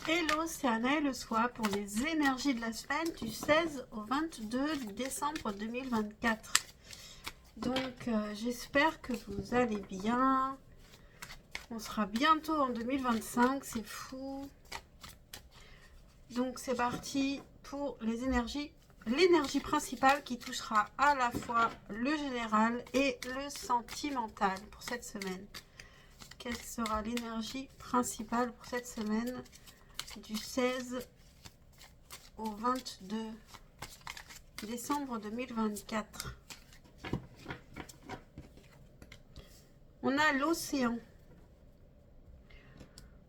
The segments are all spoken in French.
Hello, c'est Anna et le soir pour les énergies de la semaine du 16 au 22 décembre 2024. Donc, j'espère que vous allez bien. On sera bientôt en 2025, c'est fou. Donc, c'est parti pour les énergies. L'énergie principale qui touchera à la fois le général et le sentimental pour cette semaine. Quelle sera l'énergie principale pour cette semaine du 16 au 22 décembre 2024. On a l'océan.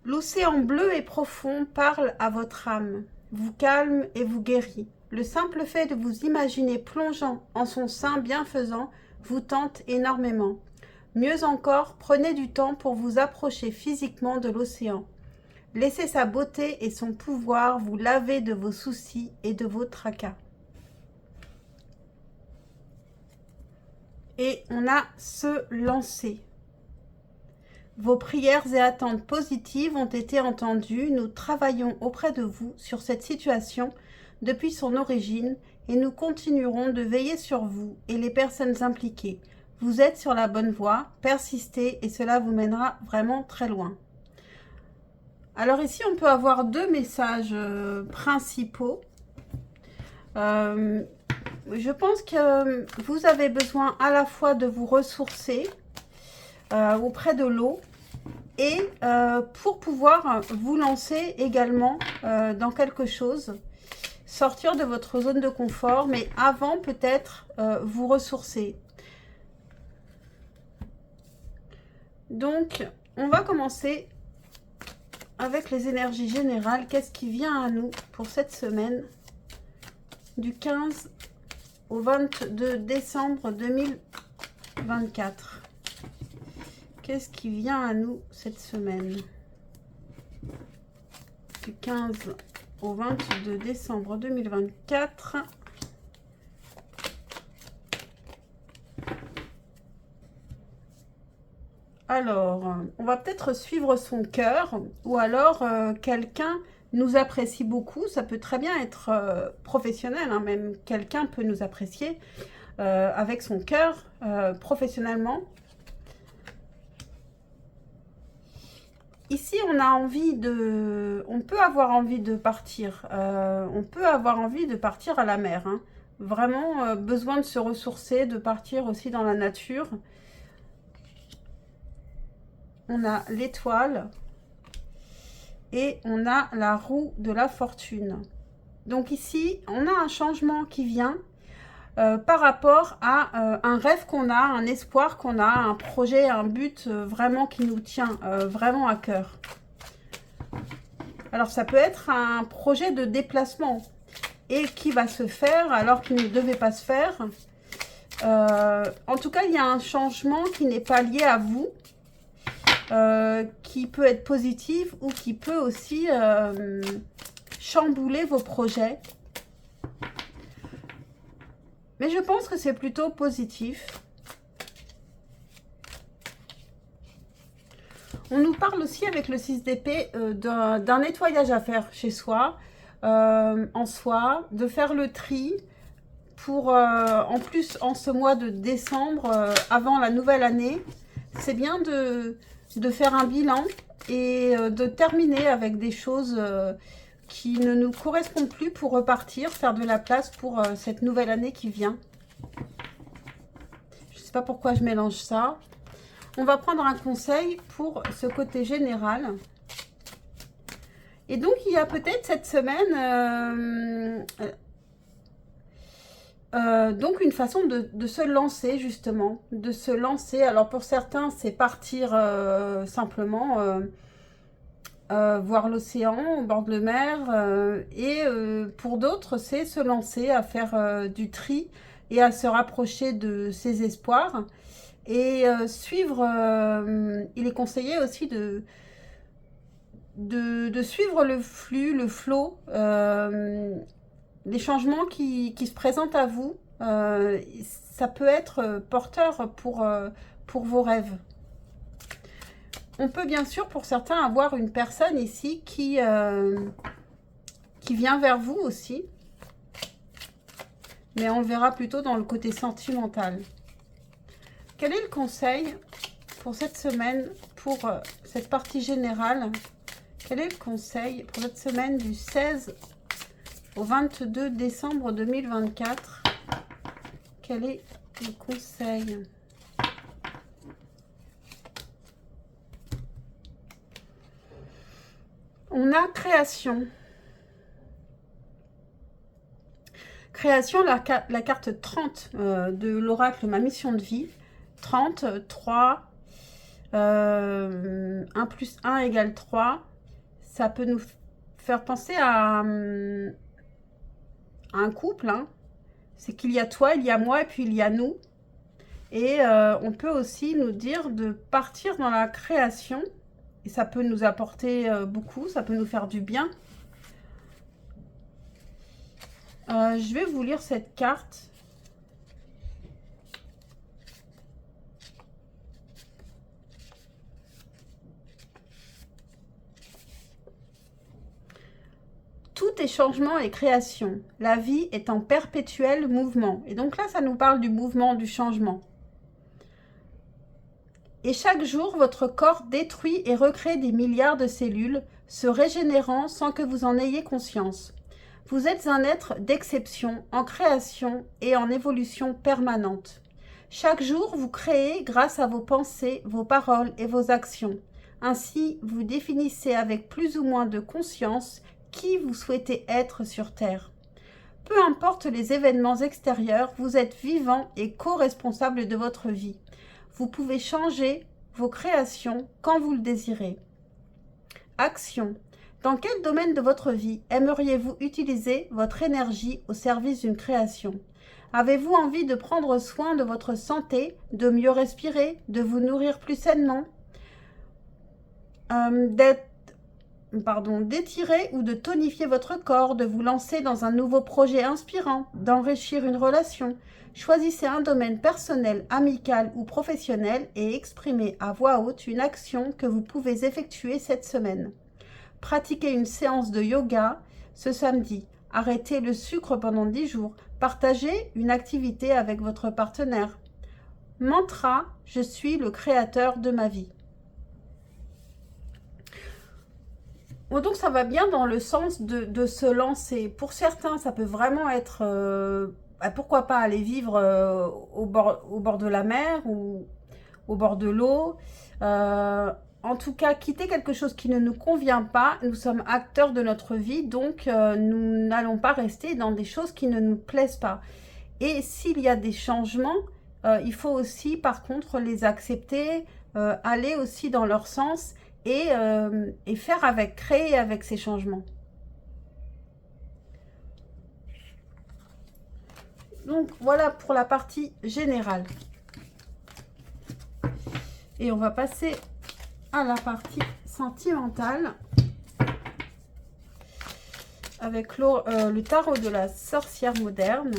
L'océan bleu et profond parle à votre âme, vous calme et vous guérit. Le simple fait de vous imaginer plongeant en son sein bienfaisant vous tente énormément. Mieux encore, prenez du temps pour vous approcher physiquement de l'océan. Laissez sa beauté et son pouvoir vous laver de vos soucis et de vos tracas. Et on a se lancer. Vos prières et attentes positives ont été entendues. Nous travaillons auprès de vous sur cette situation depuis son origine et nous continuerons de veiller sur vous et les personnes impliquées. Vous êtes sur la bonne voie, persistez et cela vous mènera vraiment très loin. Alors ici, on peut avoir deux messages principaux. Je pense que vous avez besoin à la fois de vous ressourcer auprès de l'eau et pour pouvoir vous lancer également dans quelque chose, sortir de votre zone de confort, mais avant peut-être vous ressourcer. Donc, on va commencer avec les énergies générales. Qu'est-ce qui vient à nous pour cette semaine du 15 au 22 décembre 2024? Qu'est-ce qui vient à nous cette semaine du 15 au 22 décembre 2024? Alors, on va peut-être suivre son cœur, ou alors quelqu'un nous apprécie beaucoup. Ça peut très bien être professionnel, hein, même quelqu'un peut nous apprécier avec son cœur professionnellement. Ici, on peut avoir envie de partir. On peut avoir envie de partir à la mer. Hein. Vraiment besoin de se ressourcer, de partir aussi dans la nature. On a l'étoile et on a la roue de la fortune. Donc ici, on a un changement qui vient par rapport à un rêve qu'on a, un espoir qu'on a, un projet, un but vraiment qui nous tient vraiment à cœur. Alors ça peut être un projet de déplacement et qui va se faire alors qu'il ne devait pas se faire. En tout cas, il y a un changement qui n'est pas lié à vous. Qui peut être positif ou qui peut aussi chambouler vos projets. Mais je pense que c'est plutôt positif. On nous parle aussi avec le 6 d'épée d'un nettoyage à faire chez soi, en soi, de faire le tri pour, en plus, en ce mois de décembre, avant la nouvelle année, c'est bien de faire un bilan et de terminer avec des choses qui ne nous correspondent plus pour repartir, faire de la place pour cette nouvelle année qui vient. Je ne sais pas pourquoi je mélange ça. On va prendre un conseil pour ce côté général. Et donc, il y a peut-être cette semaine... donc une façon de se lancer justement, de se lancer. Alors pour certains c'est partir simplement voir l'océan au bord de la mer et pour d'autres c'est se lancer à faire du tri et à se rapprocher de ses espoirs et suivre, il est conseillé aussi de suivre le flux, le flot, les changements qui se présentent à vous, ça peut être porteur pour vos rêves. On peut bien sûr, pour certains, avoir une personne ici qui vient vers vous aussi. Mais on le verra plutôt dans le côté sentimental. Quel est le conseil pour cette semaine, pour cette partie générale? Quel est le conseil pour cette semaine du 16 au 22 décembre 2024? Quel est le conseil? On a création. Création, la carte 30 de l'oracle Ma Mission de Vie. 30, 3, 1 plus 1 égale 3. Ça peut nous faire penser à un couple. Hein. C'est qu'il y a toi, il y a moi et puis il y a nous. Et on peut aussi nous dire de partir dans la création. Et ça peut nous apporter beaucoup, ça peut nous faire du bien. Je vais vous lire cette carte. Tout est changement et création. La vie est en perpétuel mouvement. Et donc là, ça nous parle du mouvement, du changement. Et chaque jour, votre corps détruit et recrée des milliards de cellules, se régénérant sans que vous en ayez conscience. Vous êtes un être d'exception, en création et en évolution permanente. Chaque jour, vous créez grâce à vos pensées, vos paroles et vos actions. Ainsi, vous définissez avec plus ou moins de conscience qui vous souhaitez être sur Terre. Peu importe les événements extérieurs, vous êtes vivant et co-responsable de votre vie. Vous pouvez changer vos créations quand vous le désirez. Action. Dans quel domaine de votre vie aimeriez-vous utiliser votre énergie au service d'une création? Avez-vous envie de prendre soin de votre santé, de mieux respirer, de vous nourrir plus sainement, d'étirer ou de tonifier votre corps, de vous lancer dans un nouveau projet inspirant, d'enrichir une relation? Choisissez un domaine personnel, amical ou professionnel et exprimez à voix haute une action que vous pouvez effectuer cette semaine. Pratiquez une séance de yoga ce samedi. Arrêtez le sucre pendant 10 jours. Partagez une activité avec votre partenaire. Mantra, je suis le créateur de ma vie. Bon, donc ça va bien dans le sens de se lancer. Pour certains, ça peut vraiment être, pourquoi pas aller vivre au bord de la mer ou au bord de l'eau. En tout cas, quitter quelque chose qui ne nous convient pas. Nous sommes acteurs de notre vie, donc nous n'allons pas rester dans des choses qui ne nous plaisent pas. Et s'il y a des changements, il faut aussi, par contre, les accepter, aller aussi dans leur sens et faire avec, créer avec ces changements. Donc, voilà pour la partie générale. Et on va passer à la partie sentimentale avec le tarot de la sorcière moderne.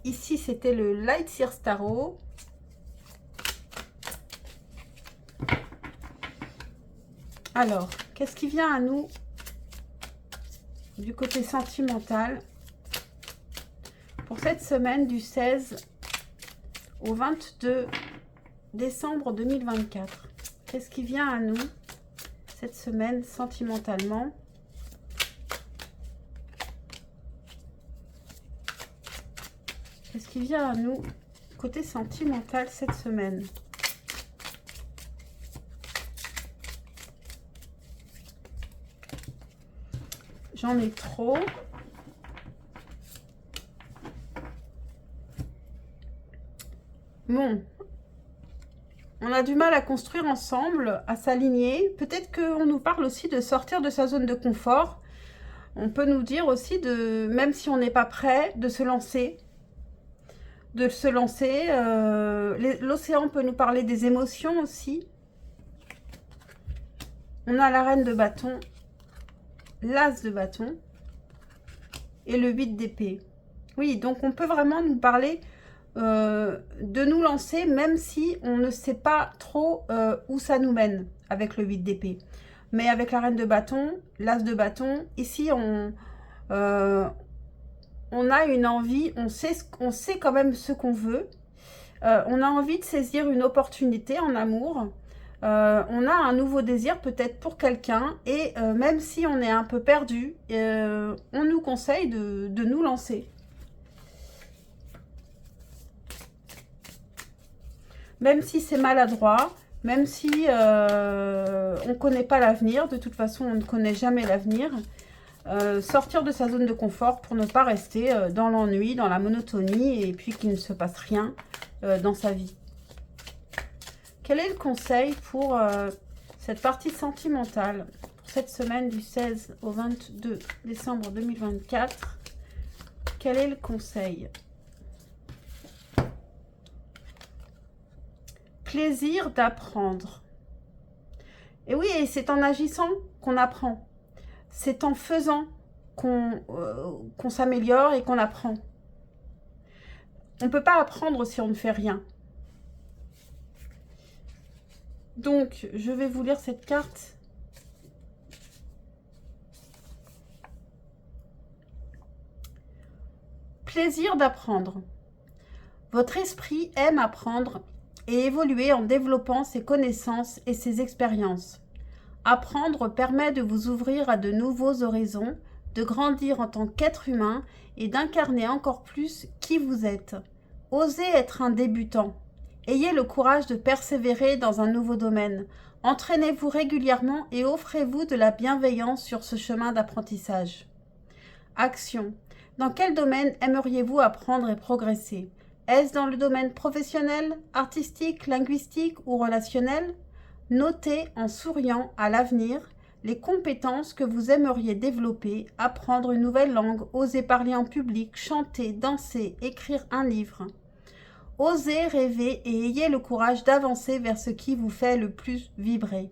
Ici, c'était le Light Sears Tarot. Alors, qu'est-ce qui vient à nous du côté sentimental pour cette semaine du 16 au 22 décembre 2024? Qu'est-ce qui vient à nous cette semaine sentimentalement? Qu'est-ce qui vient à nous côté sentimental cette semaine? J'en ai trop. Bon. On a du mal à construire ensemble, à s'aligner. Peut-être qu'on nous parle aussi de sortir de sa zone de confort. On peut nous dire aussi, même si on n'est pas prêt, de se lancer. L'océan peut nous parler des émotions aussi. On a la reine de bâton, l'as de bâton et le 8 d'épée. Oui, donc on peut vraiment nous parler de nous lancer, même si on ne sait pas trop où ça nous mène avec le 8 d'épée. Mais avec la reine de bâton, l'as de bâton, ici on a une envie, on sait quand même ce qu'on veut. On a envie de saisir une opportunité en amour. On a un nouveau désir peut-être pour quelqu'un. Et même si on est un peu perdu, on nous conseille de nous lancer. Même si c'est maladroit, même si on ne connaît pas l'avenir. De toute façon, on ne connaît jamais l'avenir. Sortir de sa zone de confort pour ne pas rester dans l'ennui, dans la monotonie et puis qu'il ne se passe rien dans sa vie. Quel est le conseil pour cette partie sentimentale pour cette semaine du 16 au 22 décembre 2024? Quel est le conseil? Plaisir d'apprendre. Et oui, et c'est en agissant qu'on apprend. C'est en faisant qu'on s'améliore et qu'on apprend. On ne peut pas apprendre si on ne fait rien. Donc, je vais vous lire cette carte. Plaisir d'apprendre. Votre esprit aime apprendre et évoluer en développant ses connaissances et ses expériences. Apprendre permet de vous ouvrir à de nouveaux horizons, de grandir en tant qu'être humain et d'incarner encore plus qui vous êtes. Osez être un débutant. Ayez le courage de persévérer dans un nouveau domaine. Entraînez-vous régulièrement et offrez-vous de la bienveillance sur ce chemin d'apprentissage. Action. Dans quel domaine aimeriez-vous apprendre et progresser? Est-ce dans le domaine professionnel, artistique, linguistique ou relationnel? Notez en souriant à l'avenir les compétences que vous aimeriez développer, apprendre une nouvelle langue, oser parler en public, chanter, danser, écrire un livre. Osez rêver et ayez le courage d'avancer vers ce qui vous fait le plus vibrer.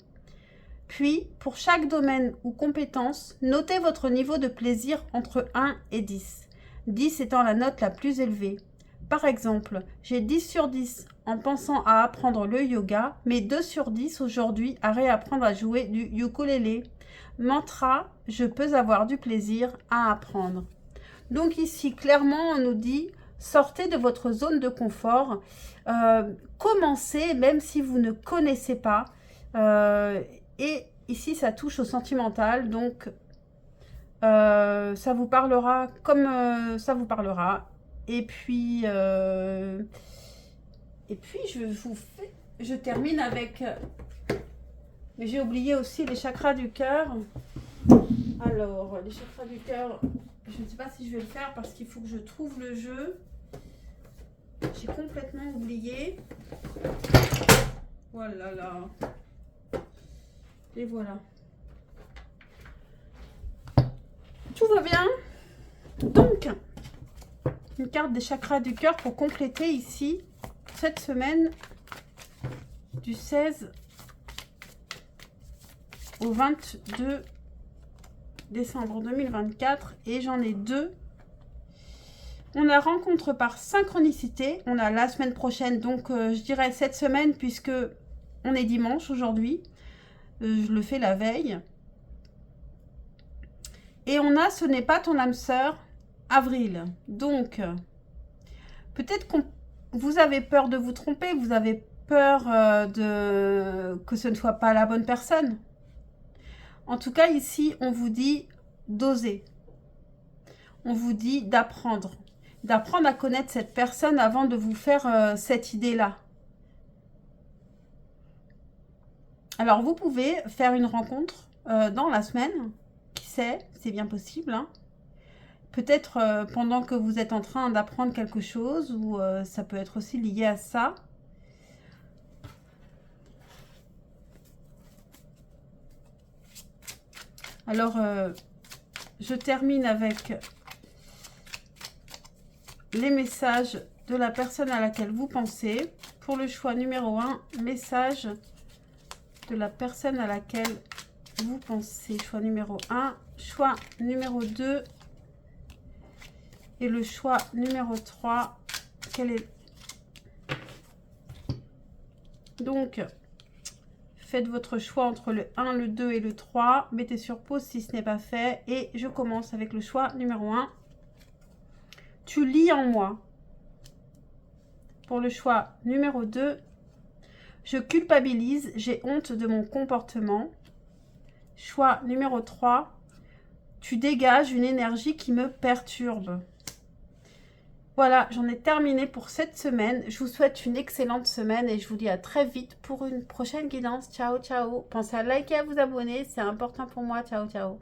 Puis, pour chaque domaine ou compétence, notez votre niveau de plaisir entre 1 et 10. 10 étant la note la plus élevée. Par exemple, j'ai 10 sur 10 en pensant à apprendre le yoga, mais 2 sur 10 aujourd'hui à réapprendre à jouer du ukulélé. Mantra, je peux avoir du plaisir à apprendre. Donc ici, clairement, on nous dit, sortez de votre zone de confort, commencez même si vous ne connaissez pas. Et ici, ça touche au sentimental, donc ça vous parlera comme ça vous parlera. Et puis je termine avec... Mais j'ai oublié aussi les chakras du cœur. Alors, les chakras du cœur, je ne sais pas si je vais le faire parce qu'il faut que je trouve le jeu. J'ai complètement oublié. Voilà là. Et voilà. Tout va bien. Donc, une carte des chakras du cœur pour compléter ici cette semaine du 16 au 22 décembre 2024. Et j'en ai deux. On a rencontre par synchronicité. On a la semaine prochaine, donc je dirais cette semaine puisque on est dimanche aujourd'hui. Je le fais la veille. Et on a ce n'est pas ton âme sœur, avril. Donc, peut-être que vous avez peur de vous tromper, vous avez peur que ce ne soit pas la bonne personne. En tout cas, ici, on vous dit d'oser. On vous dit d'apprendre. D'apprendre à connaître cette personne avant de vous faire cette idée-là. Alors, vous pouvez faire une rencontre dans la semaine. Qui sait, c'est bien possible. Hein. Peut-être pendant que vous êtes en train d'apprendre quelque chose ou ça peut être aussi lié à ça. Alors, je termine avec les messages de la personne à laquelle vous pensez. Pour le choix numéro 1, message de la personne à laquelle vous pensez. Choix numéro 1, choix numéro 2 et le choix numéro 3. Quel est Donc, faites votre choix entre le 1, le 2 et le 3. Mettez sur pause si ce n'est pas fait. Et je commence avec le choix numéro 1. Tu lis en moi. Pour le choix numéro 2, je culpabilise, j'ai honte de mon comportement. Choix numéro 3, tu dégages une énergie qui me perturbe. Voilà, j'en ai terminé pour cette semaine. Je vous souhaite une excellente semaine et je vous dis à très vite pour une prochaine guidance. Ciao, ciao. Pensez à liker et à vous abonner, c'est important pour moi. Ciao, ciao.